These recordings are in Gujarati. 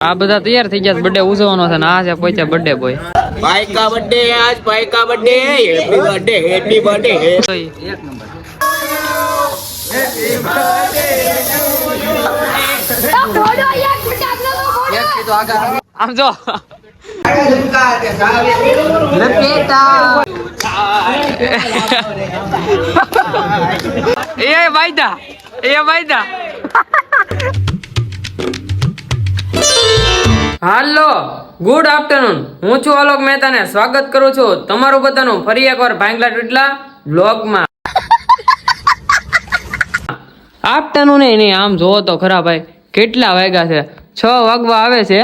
આ બધા તૈયાર થઈ ગયા બર્થડે ઉજવવાનો છે ને આ છે પૈસા બર્થડે બોય भाई का बर्थडे है आज भाई का बर्थडे है हैप्पी बर्थडे एक नंबर આમ જો એ બાઈદા હાલો ગુડ આફ્ટરનૂન હું છું આલોક મહેતા ને સ્વાગત કરું છું તમારું બધાનું ફરી એકવાર ભાંગલા ટુટલા વ્લોગમાં આફ્ટરનૂન નહીં આમ જોવો તો ખરા ભાઈ કેટલા વાગ્યા છે 6 વાગવા આવે છે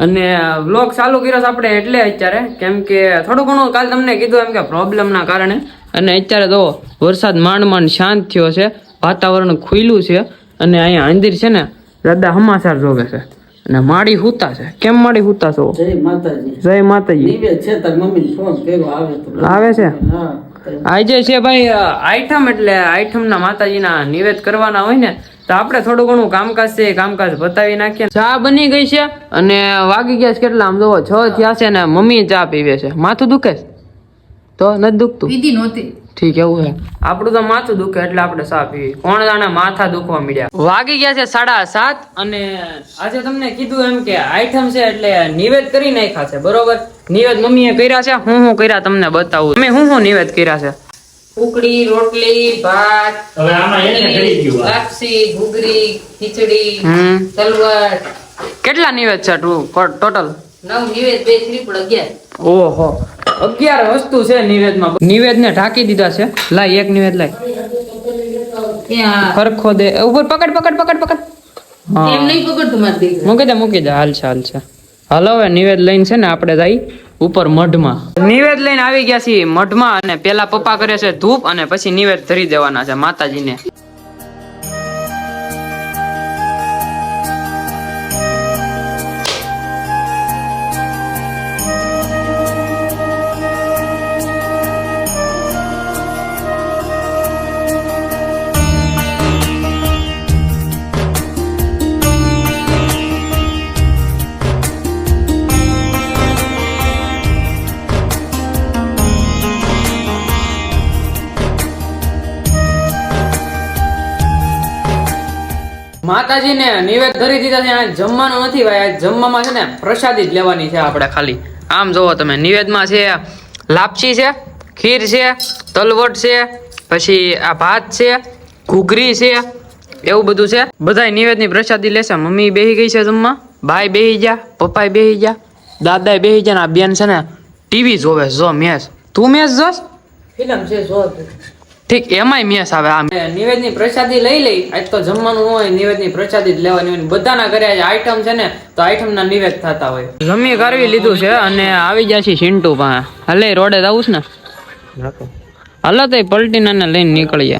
અને વ્લોગ ચાલુ કર્યો છે આપણે એટલે અત્યારે કેમ કે થોડું ઘણું કાલ તમને કીધું એમ કે પ્રોબ્લેમના કારણે અને અત્યારે તો વરસાદ માંડ શાંત થયો છે વાતાવરણ ખુલ્લું છે અને અહીંયા અંદિર છે ને દાદા સમાચાર જોવે છે અને માડી હુતા છે કેમ માડી હુતા છો જય માતાજી છે તાર મમ્મી ફોન કર્યો આવે છે આજે છે ભાઈ આઈટમ એટલે આઈટમના માતાજીના નિવેદ કરવાના હોય ને તો આપણે થોડું ઘણું કામકાજ છે કામકાજ બતાવી નાખીએ ચા બની ગઈ છે અને વાગી ગયા છે કેટલા આમ જોવો 6 થયા છે ને મમ્મી ચા પીવે છે માથું દુખે તો નથી દુખતું પીધી નહોતી ઠીક એવું છે આપણું તો માથું દુખે એટલે આપણે ચા પીવી કોણ જાણે માથા દુખવા મળ્યા વાગી ગયા છે 7:30 અને આજે તમને કીધું એમ કે આઈટમ છે એટલે નિવેદ કરી નાખ્યા છે બરોબર નિવેદ મમ્મીએ કર્યા છે હું કર્યા તમને બતાવું તમે હું નિવેદ કર્યા છે ઉકડી રોટલી ભાત હવે આમાં એને કરી ગયું લાપસી ઘૂઘરી ખીચડી તલવટ કેટલા નિવેદ છે ટોટલ 9 નિવેદ 2 શ્રીફળ 11 ઓહો 11 વસ્તુ છે નિવેદમાં નિવેદ ને ઢાંકી દીધા છે લાય એક નિવેદ લાય ત્યાં ખરખો દે ઉપર પકડ હા એમ નહીં પકડતું માર દીકરા મૂકી દે હાલ છે હાલો હવે નિવેદ લઈને છે ને આપણે જઈ ઉપર મઢમાં નિવેદ લઈને આવી ગયા છીએ મઢમાં અને પેલા પપ્પા કરે છે ધૂપ અને પછી નિવેદ ધરી દેવાના છે માતાજીને માતાજીને નિવેદ ધરી દીધા છે આ જમવાનું નથી ભાઈ આ જમવામાં છે ને પ્રસાદી જ લેવાની છે આપણે ખાલી આમ જોવો તમે નિવેદમાં છે લાપસી છે ખીર છે તલવટ છે પછી આ ભાત છે ઘૂઘરી છે એવું બધું છે બધા નિવેદની પ્રસાદી લેશે મમ્મી બેહી ગઈ છે જમવા ભાઈ બેહી ગયા પપ્પાએ બેહી ગયા દાદાએ બેહી ગયા ને આ બેન છે ને ટીવી જોવે જો મેચ તું મેચ જોસ ફિલ્મ છે જો ઠીક એમાંય મેસ આવે આમ નિવેદની પ્રસાદી લઈ આજ તો જમવાનું હોય નિવેદની પ્રસાદી જ લેવાની હોય બધાના ઘરે આઈટમ છે ને તો આઈટમના નિવેદ થતા હોય જમી કરવી લીધું છે અને આવી જાય છે સિન્ટુ પાસે હલે રોડે જવું છે ને હલો તો પલટીના લઈને નીકળીએ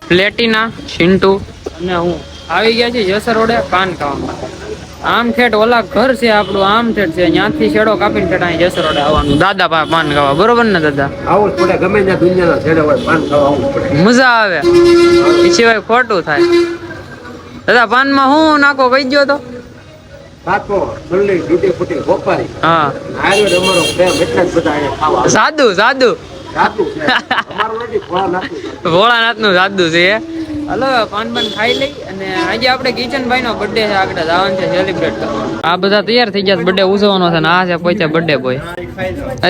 પ્લેટીના સિન્ટુ અને હું આવી ગયા છે યસર રોડે પાન ખાવા આમ ઠેઠ ઓલા ઘર છે આપણું આમ ઠેઠ છે ત્યાંથી છેડો કાપીને ઠેઠ અહીં જસર રોડે આવવાનું દાદા પાસે પાન ખાવા બરોબર ને દાદા આવું જ પડે ગમે ત્યાં દુનિયાના છેડે હોય પાન ખાવા આવવું પડે મજા આવે એ સિવાય ખોટું થાય દાદા પાનમાં હું નાખો કહી ગયો તો કાચો જલ્દી ડૂટી ફૂટી ગોપારી હા આર્યો અમારો પ્રેમ એટલે જ બધા અહીંયા ખાવા સાદું સાચું છે અમારું નથી ભોળાનાથનું ભોળાનાથનું સાદું છે હલો પાન ખાઈ લઈ અને આજે આપણે કિચનભાઈ નો બર્થડે છે આગળ જવાનું છે સેલિબ્રેટ કરવા આ બધા તૈયાર થઈ ગયા બર્થડે ઉજવવાનો છે ને આ છે પૈસા બર્થડે બોય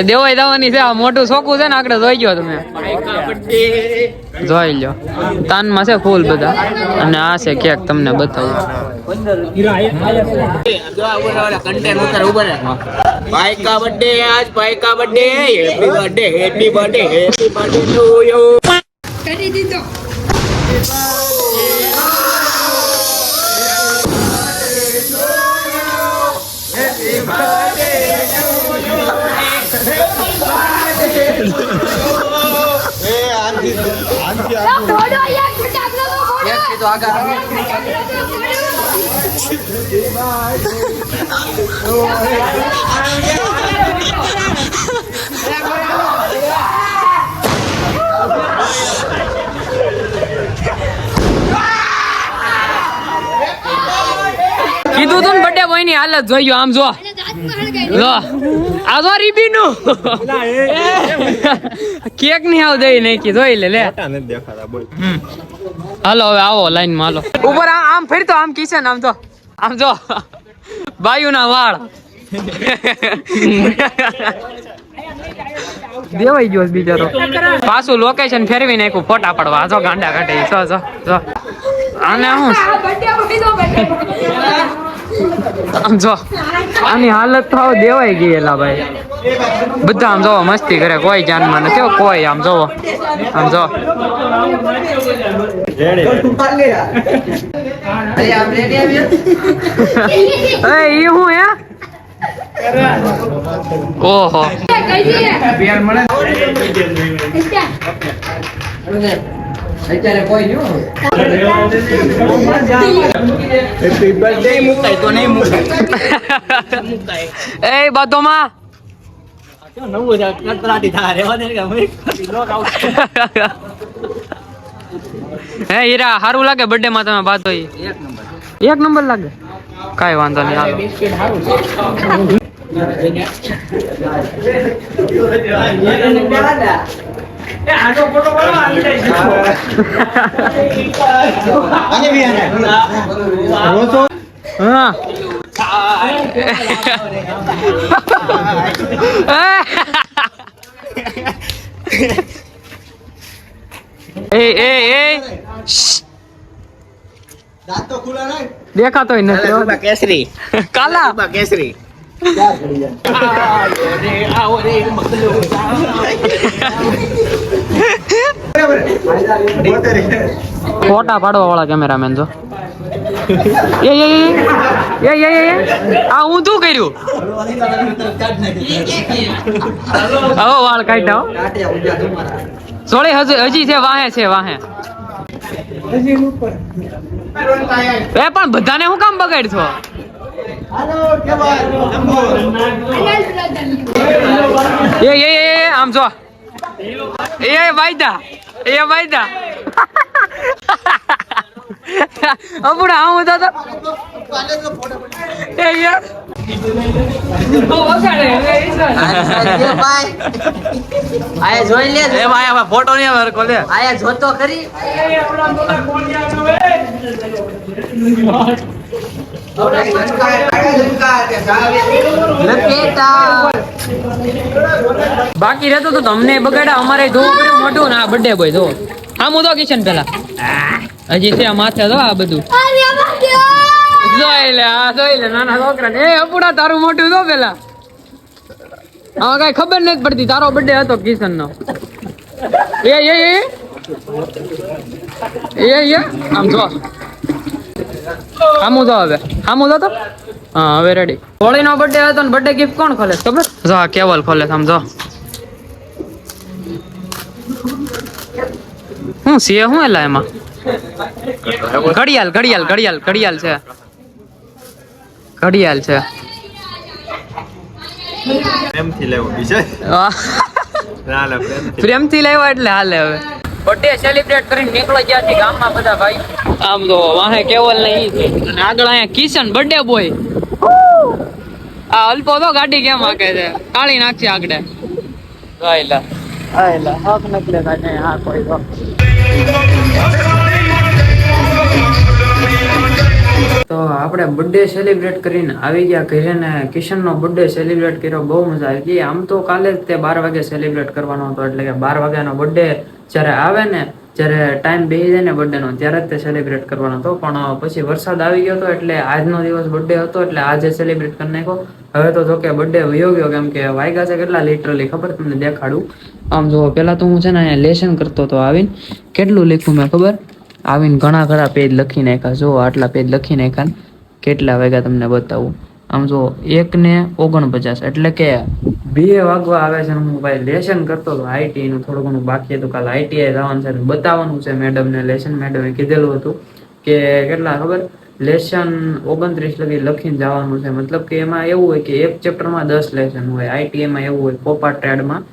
દેવાઈ જવાની છે આ મોટું શોખું છે ને આગળ જોઈ ગયો તમે જોઈ લો તાનમાં છે ફૂલ બધા અને આ છે કેક તમને બતાવું भाई का बर्थडे है आज भाई का बर्थडे है हैप्पी बर्थडे टू यू કરી દીધો કોઈની હાલત જોઈ આમ જો લો આ જો રીબીનું કેક ની આવ દઈ નાખી જોઈ લે હાલો હવે આવો લાઈન માં હાલો ઉપર આમ ફેરતો આમ કિશન આમ જો બાયુ ના વાળ દેવાઈ ગયો બિચારો પાછું લોકેશન ફેરવી નાખ્યું ફોટા પડવા જો ગાંડા કાઢે જો આને હું આમ જો આની હાલત તો દેવાઈ ગઈ એલા ભાઈ બધા આમ જોવો મસ્તી કરે કોઈ જાનમાં નથી કોઈ આમ જોવો આમ જો ઈ હું હે ઓહો અત્યારે કોઈ હેપી બર્થડે મુકાય તો નહીં મુકાય એ બાતોમાં હે હીરા સારું લાગે બર્થડે માં તમે બાતો એક નંબર લાગે કાઈ વાંધો નહીં હાલો હા દેખાતો નથી કેસરી કાલા કેસરી ફોટા પાડવા વાળા કેમેરામેન જો આ હું શું કર્યું હવે વાળ કાઢ્યા સોળે હજી છે વાહે એ પણ બધાને હું કામ બગાડ છો આમ જો એ વાયદા અપડા આવું તો એ યાર આયા જોઈ લે એ ભાઈ ફોટો નહીં આવે કોલે આયા જોતો ખરી બાકી રહેતો તો તમને બગાડા અમારે ધોવું પડ્યું મોટું ને આ બર્થડે બોય જો આમ તો કિશન પેલા હજી છે માથે જો આ બધું જોઈ લે નાના છોકરા એ અપુડા તારું મોટું જો પેલા હા કઈ ખબર નથી પડતી તારો બર્થડે હતો કિશન નો આમ જો આમું જો હવે આમું જો તો હા હવે રેડી હોળી નો બર્થડે હતો ને બર્થડે ગિફ્ટ કોણ ખોલે ખબર જો આ કેવલ ખોલે સમજો હું છે હું એલા એમાં ઘડિયાળ છે પ્રેમથી લેવા એટલે હાલે હવે બર્થડે સેલિબ્રેટ કરીને નીકળો ગયા છે ગામમાં બધા ભાઈ આમ તો વાહે કેવલ ને ઈ અને આગળ અહીંયા કિશન બર્થડે બોય આ અલ્પો તો ગાડી કેમ હાકે છે કાળી નાખશે આગળ આયલા હક નકલે કાને આ કોઈ તો આપણે બર્થડે સેલિબ્રેટ કરીને આવી ગયા ઘરે ને કિશનનો બર્થડે સેલિબ્રેટ કર્યો બહુ મજા આવી ગઈ આમ તો કાલે જ તે 12 વાગે સેલિબ્રેટ કરવાનો હતો એટલે કે 12 વાગ્યાનો બર્થડે જ્યારે આવે ને જ્યારે ટાઈમ બેસી જાય ને બર્થડેનો ત્યારે જ તે સેલિબ્રેટ કરવાનો હતો પણ પછી વરસાદ આવી ગયો હતો એટલે આજનો દિવસ બર્થડે હતો એટલે આજે સેલિબ્રેટ કરી નાખ્યો હવે તો જો કે બર્થડે વયો ગયો કેમ કે વાગ્યા છે કેટલા લિટરલી ખબર તમને દેખાડું આમ જો પેલા તો હું છે ને અહીંયા લેશન કરતો હતો આવીને કેટલું લખ્યું મેં ખબર આવીને ઘણા પેજ લખી નાખ્યા જો આટલા પેજ લખી નાખ્યા કેટલા વાગ્યા તમને બતાવું આમ જો 1:49 એટલે કે 2 વાગવા આવે છે હું ભાઈ લેશન કરતો હતો આઈટી નું થોડું ઘણું બાકી હતું કાલે આઈટીઆઈ જવાનું છે બતાવવાનું છે મેડમને લેશન મેડમે કીધેલું હતું કે કેટલા ખબર લેશન 29 લગી લખીને જવાનું છે મતલબ કે એમાં એવું હોય કે એક ચેપ્ટરમાં 10 લેશન હોય આઈટીઆઈમાં એવું હોય પોપા ટ્રેડમાં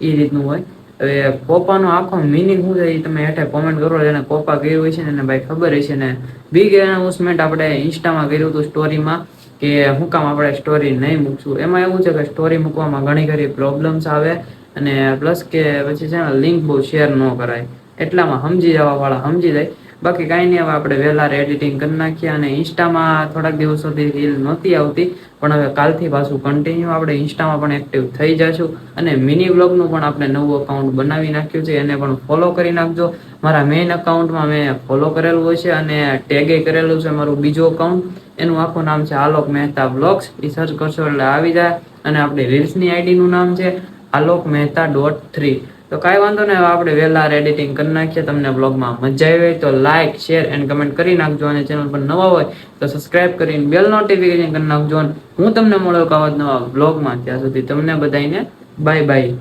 એ રીતનું હોય હવે પોપાનો આખો મિનિંગ શું છે એ તમે હેઠે કોમેન્ટ કરો જેને પોપા કર્યું હોય છે ને એને ભાઈ ખબર હશે ને બિગ એનાઉન્સમેન્ટ આપણે ઇન્સ્ટામાં કર્યું હતું સ્ટોરીમાં કે હું કામ આપણે સ્ટોરી નહીં મૂકશું. એમાં એવું છે કે સ્ટોરી મૂકવામાં ઘણી ખરી પ્રોબ્લેમ્સ આવે અને પ્લસ કે પછી છે ને લિંક બહુ શેર ન કરાય, એટલામાં સમજી જવા વાળા સમજી જાય. બાકી કાંઈ નહીં, હવે આપણે વહેલા એડિટિંગ કરી નાખીએ. અને ઇન્સ્ટામાં થોડાક દિવસોથી રીલ નહોતી આવતી, પણ હવે કાલથી પાછું કન્ટિન્યુ આપણે ઇન્સ્ટામાં પણ એક્ટિવ થઈ જશું. અને મિની વ્લોગનું પણ આપણે નવું અકાઉન્ટ બનાવી નાખ્યું છે, એને પણ ફોલો કરી નાખજો. મારા મેઇન અકાઉન્ટમાં મેં ફોલો કરેલું હોય છે અને ટેગે કરેલું છે મારું બીજું અકાઉન્ટ, એનું આખું નામ છે આલોક મહેતા બ્લોગ્સ. એ સર્ચ કરશો એટલે આવી જાય. અને આપણી રીલ્સની આઈડીનું નામ છે આલોક મહેતા .3. તો કાંઈ વાંધો નહીં, હવે આપણે વહેલા એડિટિંગ કરી નાખીએ. તમને બ્લોગમાં મજા આવી હોય તો લાઇક, શેર એન્ડ કમેન્ટ કરી નાખજો. અને ચેનલ પર નવા હોય તો સબસ્ક્રાઇબ કરીને બેલ નોટિફિકેશન કરી નાખજો. અને હું તમને મળ્યો આવા નવા બ્લોગમાં. ત્યાં સુધી તમને બધાને બાય બાય.